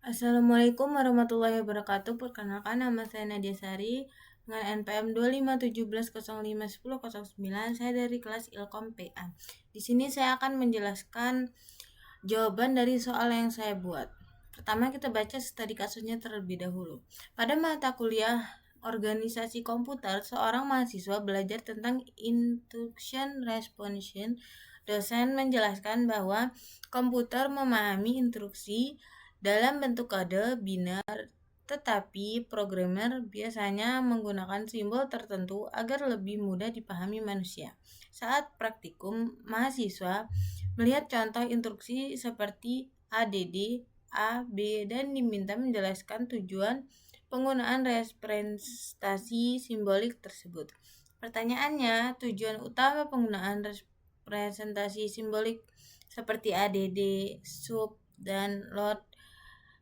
Assalamualaikum warahmatullahi wabarakatuh. Perkenalkan, nama saya Nadia Sari dengan NPM 2517051009. Saya dari kelas Ilkom PA. Di sini saya akan menjelaskan jawaban dari soal yang saya buat. Pertama, kita baca studi kasusnya terlebih dahulu. Pada mata kuliah organisasi komputer, seorang mahasiswa belajar tentang instruction responsion. Dosen menjelaskan bahwa komputer memahami instruksi dalam bentuk kode biner, tetapi programmer biasanya menggunakan simbol tertentu agar lebih mudah dipahami manusia. Saat praktikum, mahasiswa melihat contoh instruksi seperti ADD, A, B, dan diminta menjelaskan tujuan penggunaan representasi simbolik tersebut. Pertanyaannya, tujuan utama penggunaan representasi simbolik seperti ADD, sub, dan load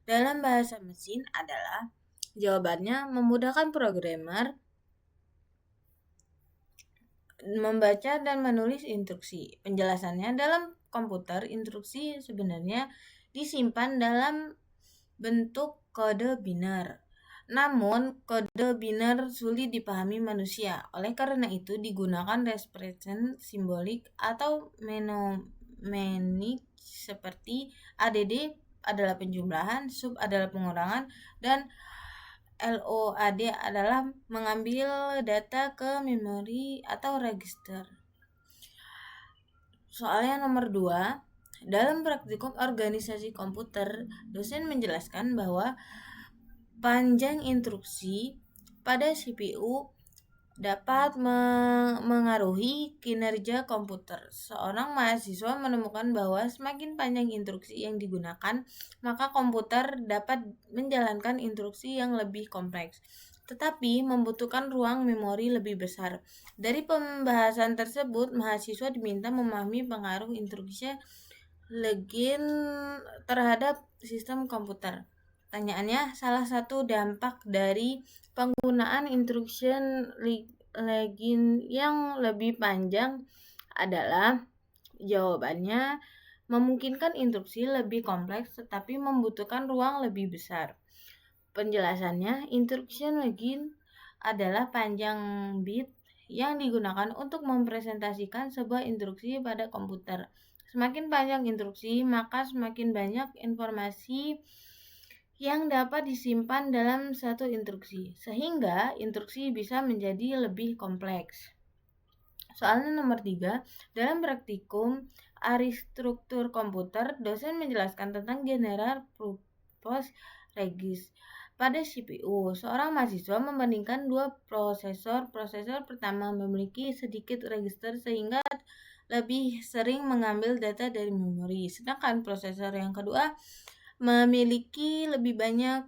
dalam bahasa mesin adalah, jawabannya, memudahkan programmer membaca dan menulis instruksi. Penjelasannya, dalam komputer, instruksi sebenarnya disimpan dalam bentuk kode biner. Namun, kode biner sulit dipahami manusia. Oleh karena itu, digunakan representasi simbolik atau mnemonic seperti ADD adalah penjumlahan, sub adalah pengurangan, dan LOAD adalah mengambil data ke memori atau register. Soalnya nomor 2, dalam praktikum organisasi komputer, dosen menjelaskan bahwa panjang instruksi pada CPU dapat mengaruhi kinerja komputer. Seorang mahasiswa menemukan bahwa semakin panjang instruksi yang digunakan, maka komputer dapat menjalankan instruksi yang lebih kompleks, tetapi membutuhkan ruang memori lebih besar. Dari pembahasan tersebut, mahasiswa diminta memahami pengaruh instruksi login terhadap sistem komputer. Pertanyaannya, salah satu dampak dari penggunaan instruction login yang lebih panjang adalah, jawabannya, memungkinkan instruksi lebih kompleks tetapi membutuhkan ruang lebih besar. Penjelasannya, instruction login adalah panjang bit yang digunakan untuk mempresentasikan sebuah instruksi pada komputer. Semakin panjang instruksi, maka semakin banyak informasi yang dapat disimpan dalam satu instruksi, sehingga instruksi bisa menjadi lebih kompleks. Soalnya nomor 3, dalam praktikum arsitektur komputer, dosen menjelaskan tentang general purpose register pada CPU. Seorang mahasiswa membandingkan dua prosesor. Prosesor pertama memiliki sedikit register sehingga lebih sering mengambil data dari memori, sedangkan prosesor yang kedua memiliki lebih banyak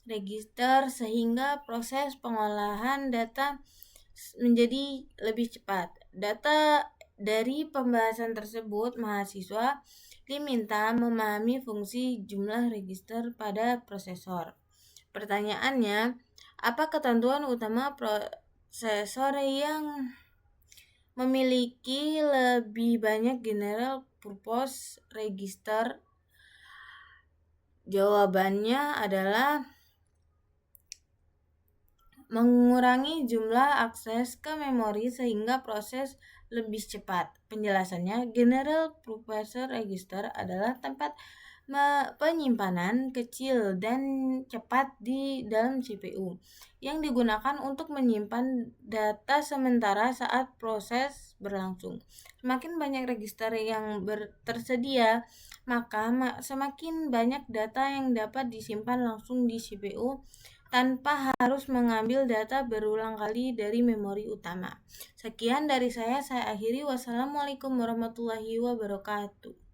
register sehingga proses pengolahan data menjadi lebih cepat. Data dari pembahasan tersebut, mahasiswa diminta memahami fungsi jumlah register pada prosesor. Pertanyaannya, apa ketentuan utama prosesor yang memiliki lebih banyak general purpose register? Jawabannya adalah mengurangi jumlah akses ke memori sehingga proses lebih cepat. Penjelasannya, general purpose register adalah tempat penyimpanan kecil dan cepat di dalam CPU yang digunakan untuk menyimpan data sementara saat proses berlangsung. Semakin banyak register yang tersedia, maka semakin banyak data yang dapat disimpan langsung di CPU tanpa harus mengambil data berulang kali dari memori utama. Sekian dari saya akhiri. Wassalamualaikum warahmatullahi wabarakatuh.